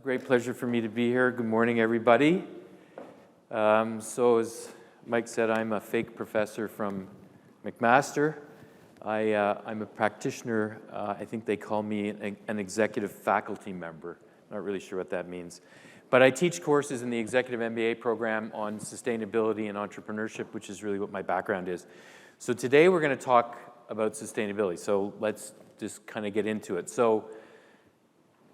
Great pleasure for me to be here. Good morning, everybody. So as Mike said, I'm a fake professor from McMaster. I'm a practitioner. I think they call me an executive faculty member. Not really sure what that means. But I teach courses in the executive MBA program on sustainability and entrepreneurship, which is really what my background is. So today we're going to talk about sustainability. So let's just kind of get into it. So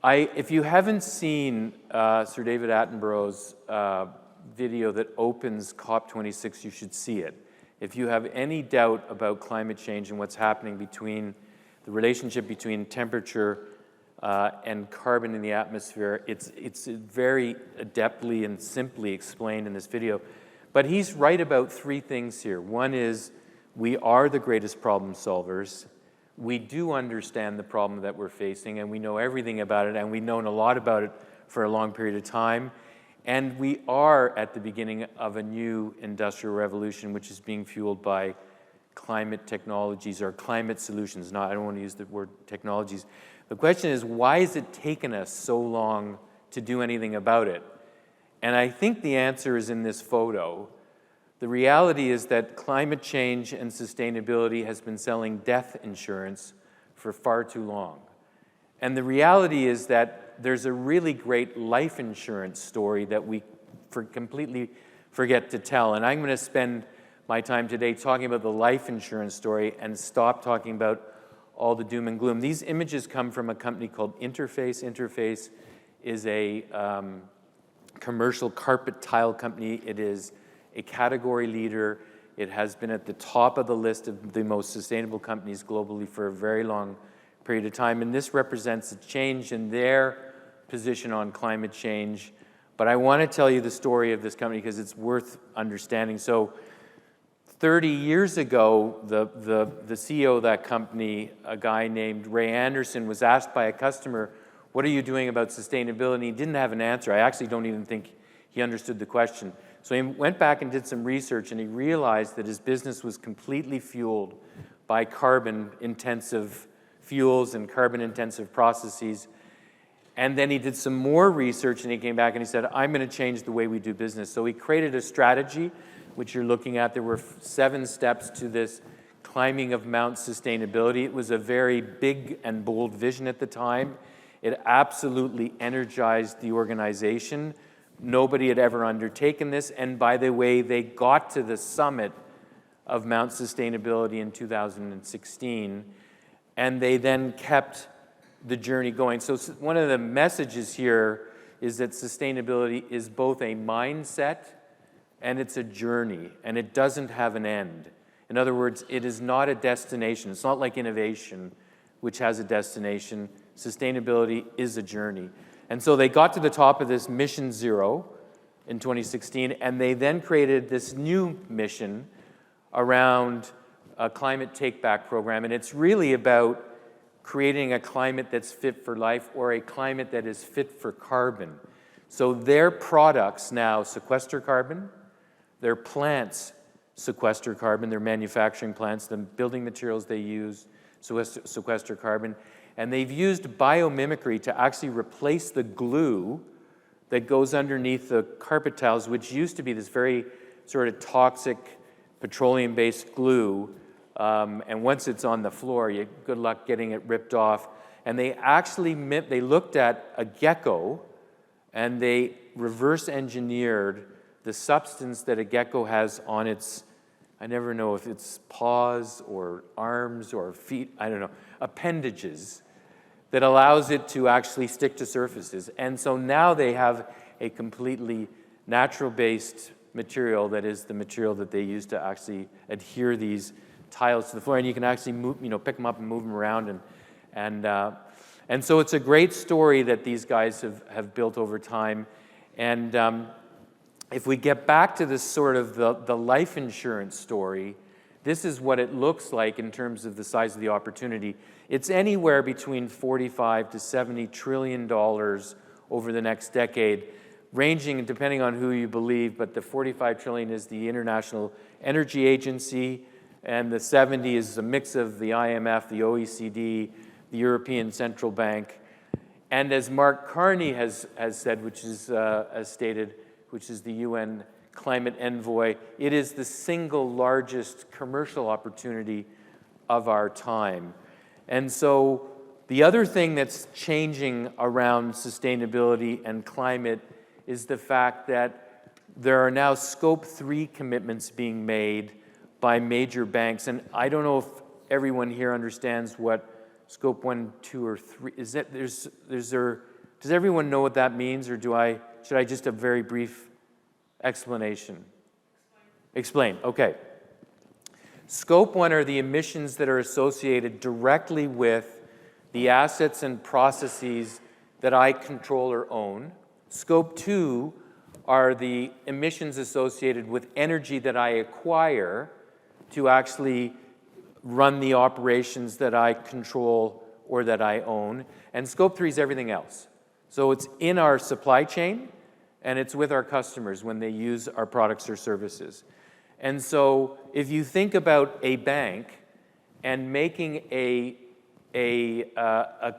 if you haven't seen Sir David Attenborough's video that opens COP26, you should see it. If you have any doubt about climate change and what's happening between the relationship between temperature and carbon in the atmosphere, it's very adeptly and simply explained in this video. But he's right about three things here. One is we are the greatest problem solvers. We do understand the problem that we're facing, and we know everything about it, and we've known a lot about it for a long period of time. And we are at the beginning of a new industrial revolution, which is being fueled by climate technologies or climate solutions. I don't want to use the word technologies. The question is, why has it taken us so long to do anything about it? And I think the answer is in this photo. The reality is that climate change and sustainability has been selling death insurance for far too long. And the reality is that there's a really great life insurance story that we completely forget to tell. And I'm going to spend my time today talking about the life insurance story and stop talking about all the doom and gloom. These images come from a company called Interface. Interface is a commercial carpet tile company. It is a category leader. It has been at the top of the list of the most sustainable companies globally for a very long period of time. And this represents a change in their position on climate change. But I want to tell you the story of this company because it's worth understanding. So 30 years ago, the CEO of that company, a guy named Ray Anderson, was asked by a customer, "What are you doing about sustainability?" He didn't have an answer. I actually don't even think he understood the question. So he went back and did some research, and he realized that his business was completely fueled by carbon-intensive fuels and carbon-intensive processes. And then he did some more research, and he came back and he said, "I'm going to change the way we do business." So he created a strategy, which you're looking at. There were 7 steps to this climbing of Mount sustainability. It was a very big and bold vision at the time. It absolutely energized the organization. Nobody had ever undertaken this. And by the way, they got to the summit of Mount Sustainability in 2016, and they then kept the journey going. So one of the messages here is that sustainability is both a mindset and it's a journey, and it doesn't have an end. In other words, it is not a destination. It's not like innovation, which has a destination. Sustainability is a journey. And so they got to the top of this Mission Zero in 2016, and they then created this new mission around a climate take-back program. And it's really about creating a climate that's fit for life or a climate that is fit for carbon. So their products now sequester carbon. Their plants sequester carbon. Their manufacturing plants, the building materials they use sequester carbon. And they've used biomimicry to actually replace the glue that goes underneath the carpet tiles, which used to be this very sort of toxic petroleum-based glue. And once it's on the floor, good luck getting it ripped off. And they actually they looked at a gecko, and they reverse engineered the substance that a gecko has on its, I never know if it's paws or arms or feet, I don't know, appendages that allows it to actually stick to surfaces. And so now they have a completely natural-based material that is the material that they use to actually adhere these tiles to the floor. And you can actually move, pick them up and move them around. And so it's a great story that these guys have built over time. And if we get back to this sort of the life insurance story, this is what it looks like in terms of the size of the opportunity. It's anywhere between $45 to $70 trillion over the next decade, ranging depending on who you believe, but the 45 trillion is the International Energy Agency, and the 70 is a mix of the IMF, the OECD, the European Central Bank. And as Mark Carney has said, which is, as stated, which is the UN climate envoy, it is the single largest commercial opportunity of our time. And so the other thing that's changing around sustainability and climate is the fact that there are now Scope 3 commitments being made by major banks. And I don't know if everyone here understands what Scope 1, 2, or 3 is. Does everyone know what that means, or should I just have a very brief explanation? Explain. Okay. Scope 1 are the emissions that are associated directly with the assets and processes that I control or own. Scope 2 are the emissions associated with energy that I acquire to actually run the operations that I control or that I own. And Scope 3 is everything else. So it's in our supply chain, and it's with our customers when they use our products or services. And so if you think about a bank and making a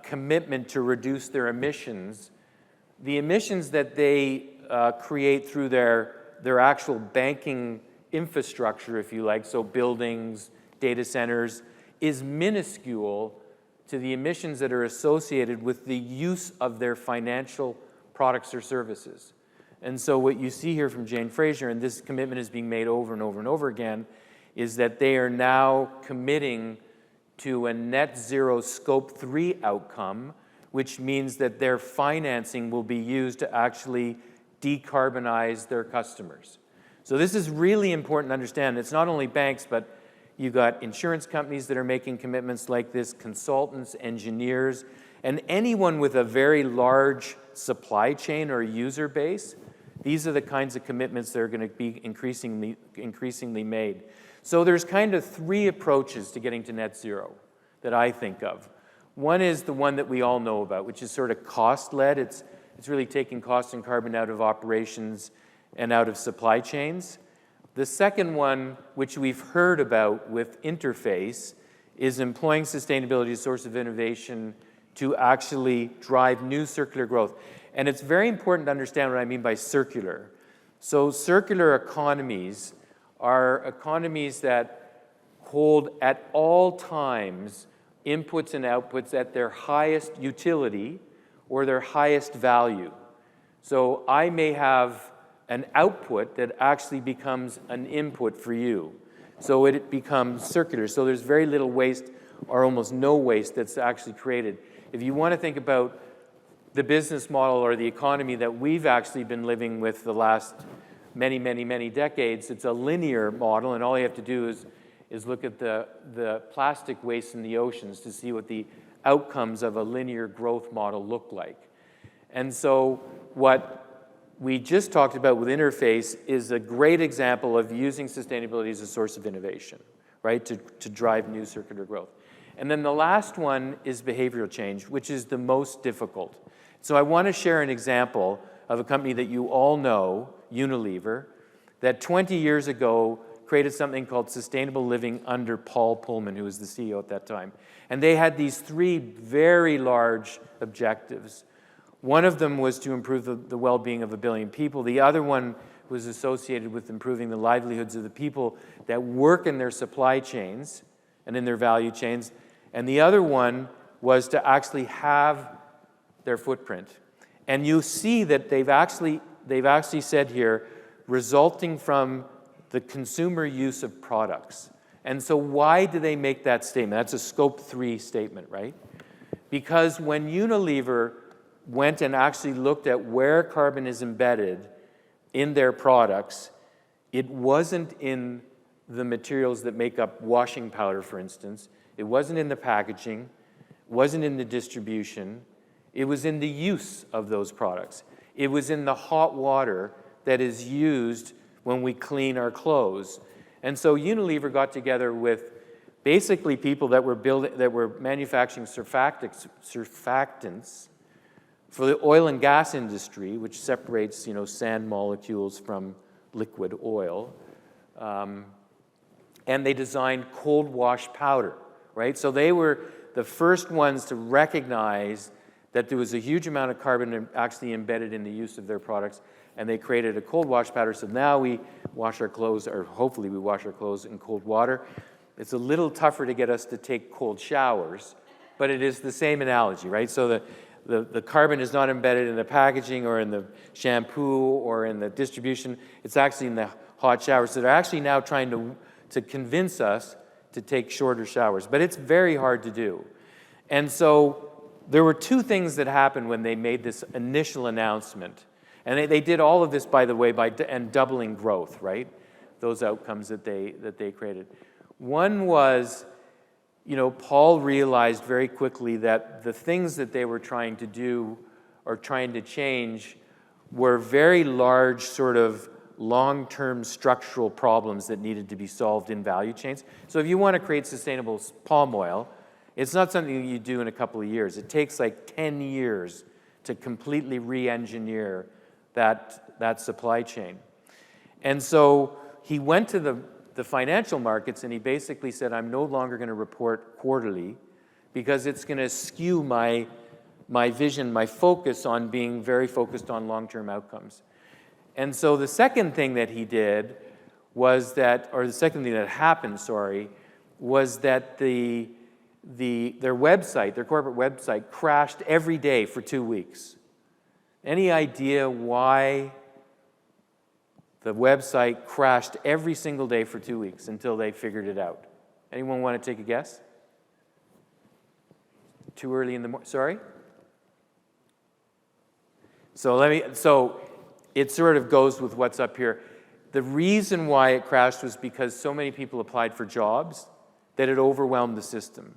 commitment to reduce their emissions, the emissions that they create through their actual banking infrastructure, if you like, so buildings, data centers, is minuscule to the emissions that are associated with the use of their financial products or services. And so what you see here from Jane Fraser, and this commitment is being made over and over and over again, is that they are now committing to a net zero Scope 3 outcome, which means that their financing will be used to actually decarbonize their customers. So this is really important to understand. It's not only banks, but you've got insurance companies that are making commitments like this, consultants, engineers, and anyone with a very large supply chain or user base. These are the kinds of commitments that are going to be increasingly made. So there's kind of three approaches to getting to net zero that I think of. One is the one that we all know about, which is sort of cost-led. It's really taking cost and carbon out of operations and out of supply chains. The second one, which we've heard about with Interface, is employing sustainability as a source of innovation to actually drive new circular growth. And it's very important to understand what I mean by circular. So circular economies are economies that hold at all times inputs and outputs at their highest utility or their highest value. So I may have an output that actually becomes an input for you. So it becomes circular. So there's very little waste or almost no waste that's actually created. If you want to think about the business model or the economy that we've actually been living with the last many, many, many decades, it's a linear model, and all you have to do is look at the plastic waste in the oceans to see what the outcomes of a linear growth model look like. And so what we just talked about with Interface is a great example of using sustainability as a source of innovation, right, to drive new circular growth. And then the last one is behavioral change, which is the most difficult. So I want to share an example of a company that you all know, Unilever, that 20 years ago created something called Sustainable Living under Paul Pullman, who was the CEO at that time. And they had these three very large objectives. One of them was to improve the well-being of 1 billion people. The other one was associated with improving the livelihoods of the people that work in their supply chains and in their value chains. And the other one was to actually have their footprint. And you see that they've actually said here, resulting from the consumer use of products. And so why do they make that statement? That's a Scope 3 statement, right? Because when Unilever went and actually looked at where carbon is embedded in their products, it wasn't in the materials that make up washing powder, for instance. It wasn't in the packaging. It wasn't in the distribution. It was in the use of those products. It was in the hot water that is used when we clean our clothes. And so Unilever got together with basically people that were manufacturing surfactants for the oil and gas industry, which separates, sand molecules from liquid oil. And they designed cold wash powder, right? So they were the first ones to recognize that there was a huge amount of carbon actually embedded in the use of their products, and they created a cold wash powder. So now we wash our clothes, or hopefully we wash our clothes in cold water. It's a little tougher to get us to take cold showers, but it is the same analogy, right? So the carbon is not embedded in the packaging or in the shampoo or in the distribution. It's actually in the hot showers. So they're actually now trying to convince us to take shorter showers, but it's very hard to do. And so there were two things that happened when they made this initial announcement. And they did all of this, by the way, and doubling growth, right? Those outcomes that they created. One was, Paul realized very quickly that the things that they were trying to do or trying to change were very large sort of long-term structural problems that needed to be solved in value chains. So if you want to create sustainable palm oil, it's not something you do in a couple of years. It takes like 10 years to completely re-engineer that supply chain. And so he went to the financial markets and he basically said, I'm no longer going to report quarterly because it's going to skew my vision, my focus on being very focused on long-term outcomes. And so the second thing that he did was that, or the second thing that happened, was that their website, their corporate website, crashed every day for 2 weeks. Any idea why the website crashed every single day for 2 weeks until they figured it out? Anyone want to take a guess? Too early in the morning? Sorry? So it sort of goes with what's up here. The reason why it crashed was because so many people applied for jobs that it overwhelmed the system.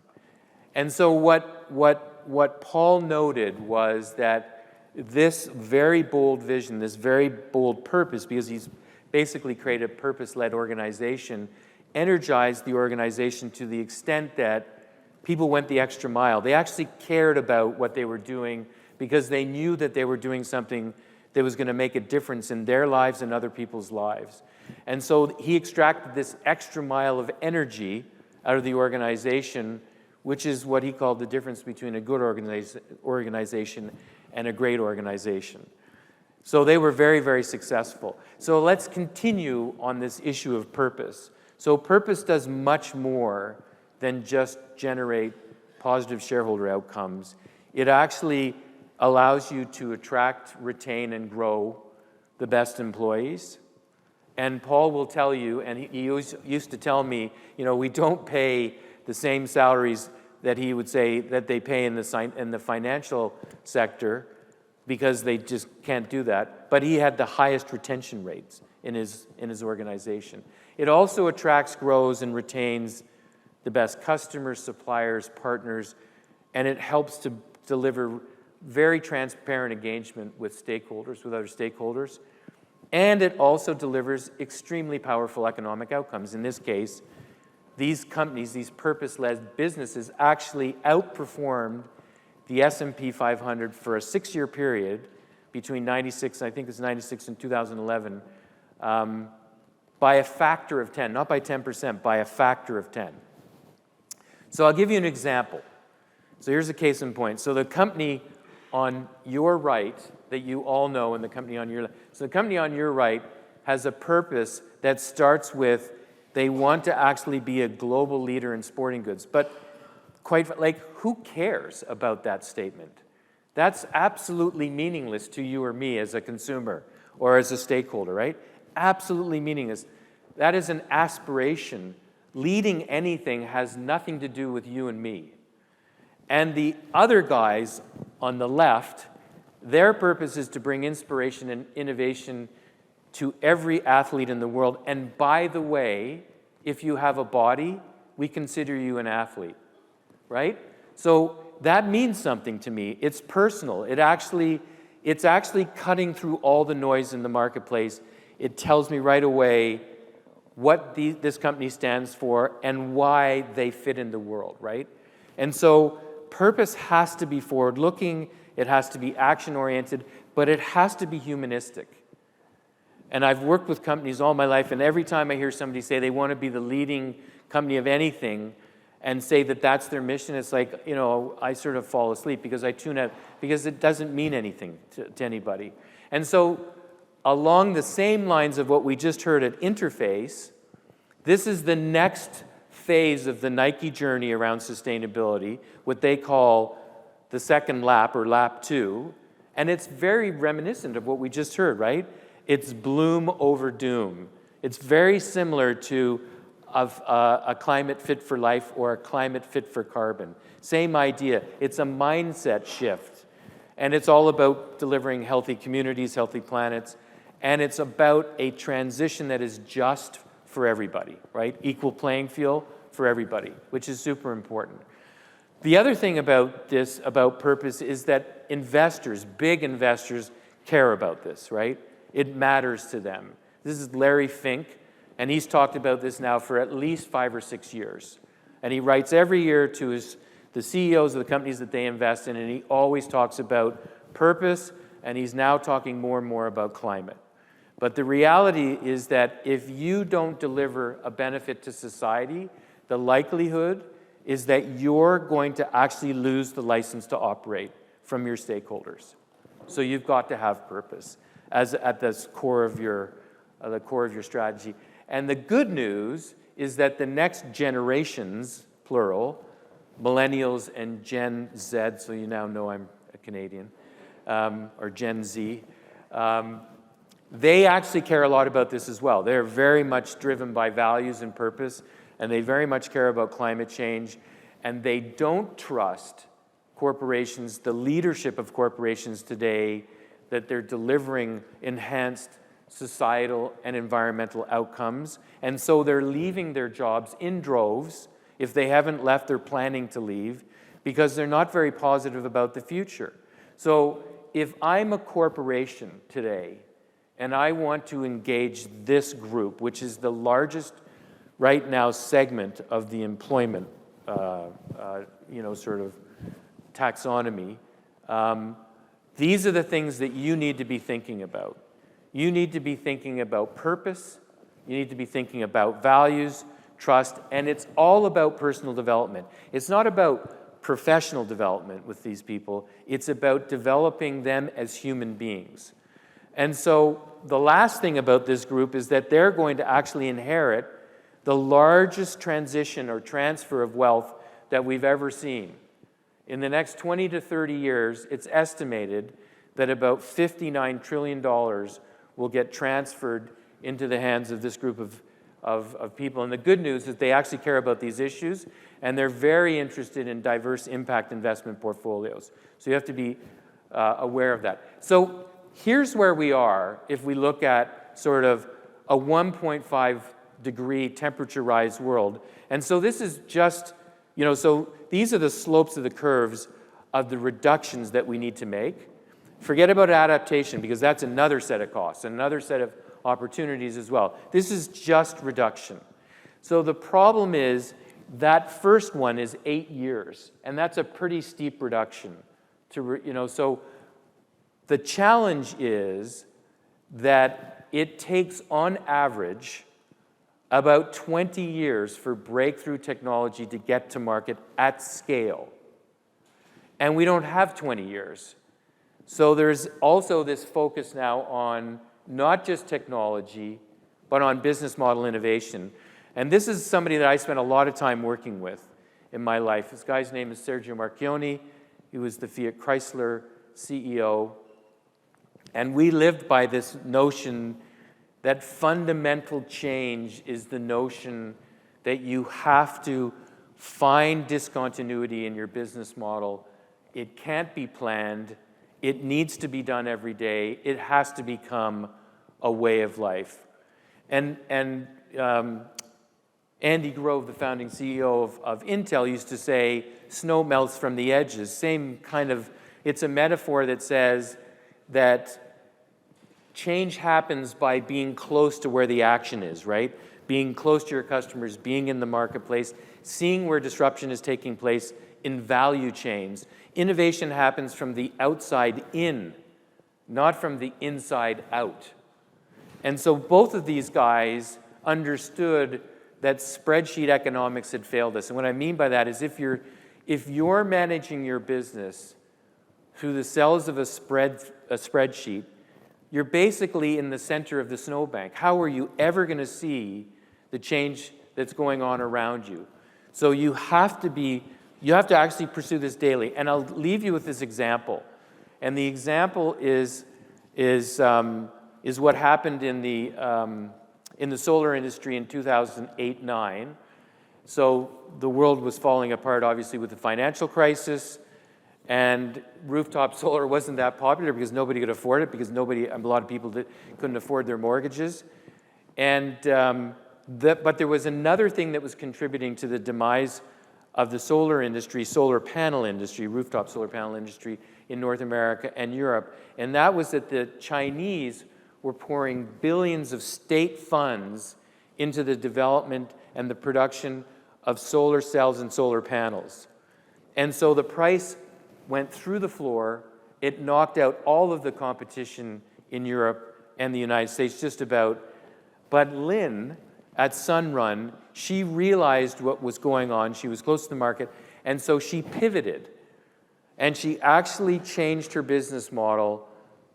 And so what Paul noted was that this very bold vision, this very bold purpose, because he's basically created a purpose-led organization, energized the organization to the extent that people went the extra mile. They actually cared about what they were doing because they knew that they were doing something that was going to make a difference in their lives and other people's lives. And so he extracted this extra mile of energy out of the organization, which is what he called the difference between a good organization and a great organization. So they were very, very successful. So let's continue on this issue of purpose. So purpose does much more than just generate positive shareholder outcomes. It actually allows you to attract, retain, and grow the best employees. And Paul will tell you, and he used to tell me, we don't pay the same salaries that he would say that they pay in the financial sector because they just can't do that. But he had the highest retention rates in his organization. It also attracts, grows, and retains the best customers, suppliers, partners, and it helps to deliver very transparent engagement with stakeholders, with other stakeholders. And it also delivers extremely powerful economic outcomes. In this case, these companies, these purpose-led businesses, actually outperformed the S&P 500 for a 6-year period between 96, I think it's 96 and 2011, by a factor of 10, not by 10%, by a factor of 10. So I'll give you an example. So here's a case in point. So the company on your right that you all know and the company on your left. So the company on your right has a purpose that starts with they want to actually be a global leader in sporting goods. But who cares about that statement? That's absolutely meaningless to you or me as a consumer or as a stakeholder, right? Absolutely meaningless. That is an aspiration. Leading anything has nothing to do with you and me. And the other guys on the left, their purpose is to bring inspiration and innovation to every athlete in the world. And by the way, if you have a body, we consider you an athlete, right? So that means something to me. It's personal. It's actually cutting through all the noise in the marketplace. It tells me right away what this company stands for and why they fit in the world, right? And so purpose has to be forward-looking, it has to be action-oriented, but it has to be humanistic. And I've worked with companies all my life, and every time I hear somebody say they want to be the leading company of anything, and say that that's their mission, it's like, I sort of fall asleep because I tune out, because it doesn't mean anything to anybody. And so along the same lines of what we just heard at Interface, this is the next phase of the Nike journey around sustainability, what they call the second lap, or lap 2, and it's very reminiscent of what we just heard, right? It's bloom over doom. It's very similar to a climate fit for life or a climate fit for carbon. Same idea. It's a mindset shift. And it's all about delivering healthy communities, healthy planets, and it's about a transition that is just for everybody, right? Equal playing field for everybody, which is super important. The other thing about this, about purpose, is that investors, big investors, care about this, right? It matters to them. This is Larry Fink, and he's talked about this now for at least 5 or 6 years. And he writes every year to the CEOs of the companies that they invest in, and he always talks about purpose, and he's now talking more and more about climate. But the reality is that if you don't deliver a benefit to society, the likelihood is that you're going to actually lose the license to operate from your stakeholders. So you've got to have purpose as at the core of your strategy. And the good news is that the next generations, plural, millennials and Gen Z, so you now know I'm a Canadian, or Gen Z, they actually care a lot about this as well. They're very much driven by values and purpose, and they very much care about climate change, and they don't trust corporations, the leadership of corporations today, that they're delivering enhanced societal and environmental outcomes, and so they're leaving their jobs in droves. If they haven't left, they're planning to leave because they're not very positive about the future. So if I'm a corporation today and I want to engage this group, which is the largest right now segment of the employment sort of taxonomy, these are the things that you need to be thinking about. You need to be thinking about purpose, you need to be thinking about values, trust, and it's all about personal development. It's not about professional development with these people, it's about developing them as human beings. And so the last thing about this group is that they're going to actually inherit the largest transition or transfer of wealth that we've ever seen. In the next 20 to 30 years, it's estimated that about $59 trillion will get transferred into the hands of this group of people. And the good news is they actually care about these issues, and they're very interested in diverse impact investment portfolios. So you have to be aware of that. So here's where we are if we look at sort of a 1.5 degree temperature rise world. And so this is just, so these are the slopes of the curves of the reductions that we need to make. Forget about adaptation, because that's another set of costs, another set of opportunities as well. This is just reduction. So the problem is that first one is 8 years, and that's a pretty steep reduction. So the challenge is that it takes, on average, about 20 years for breakthrough technology to get to market at scale. And we don't have 20 years. So there's also this focus now on not just technology, but on business model innovation. And this is somebody that I spent a lot of time working with in my life. This guy's name is Sergio Marchionne. He was the Fiat Chrysler CEO. And we lived by this notion that fundamental change is the notion that you have to find discontinuity in your business model. It can't be planned. It needs to be done every day. It has to become a way of life. And Andy Grove, the founding CEO of Intel, used to say, snow melts from the edges. Same kind of, it's a metaphor that says that change happens by being close to where the action is, right? Being close to your customers, being in the marketplace, seeing where disruption is taking place in value chains. Innovation happens from the outside in, not from the inside out. And so both of these guys understood that spreadsheet economics had failed us. And what I mean by that is if you're managing your business through the cells of a spreadsheet, you're basically in the center of the snowbank. How are you ever going to see the change that's going on around you? So you have to actually pursue this daily. And I'll leave you with this example. And the example is what happened in the solar industry in 2008-9. So the world was falling apart, obviously, with the financial crisis, and rooftop solar wasn't that popular because nobody could afford it, because a lot of people couldn't afford their mortgages. And but there was another thing that was contributing to the demise of the solar industry, solar panel industry, rooftop solar panel industry in North America and Europe, and that was that the Chinese were pouring billions of state funds into the development and the production of solar cells and solar panels. And so the price went through the floor. It knocked out all of the competition in Europe and the United States, just about. But Lynn, at Sunrun, she realized what was going on. She was close to the market, and so she pivoted. And she actually changed her business model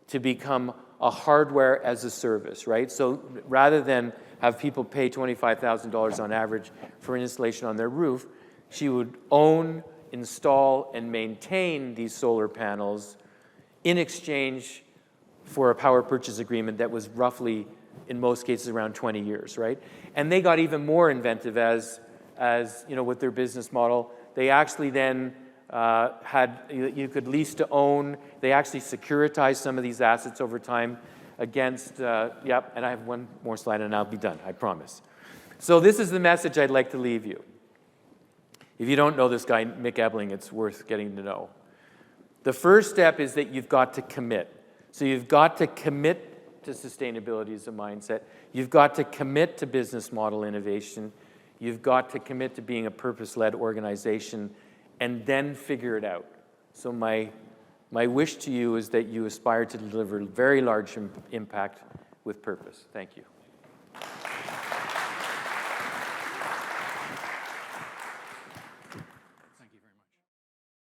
to become a hardware as a service, right? So rather than have people pay $25,000 on average for an installation on their roof, she would own, install, and maintain these solar panels in exchange for a power purchase agreement that was roughly, in most cases, around 20 years, right? And they got even more inventive as you know, with their business model. They actually then you could lease to own. They actually securitized some of these assets over time against, and I have one more slide and I'll be done, I promise. So this is the message I'd like to leave you. If you don't know this guy, Mick Ebling, it's worth getting to know. The first step is that you've got to commit. So you've got to commit to sustainability as a mindset. You've got to commit to business model innovation. You've got to commit to being a purpose-led organization, and then figure it out. So my wish to you is that you aspire to deliver very large impact with purpose. Thank you.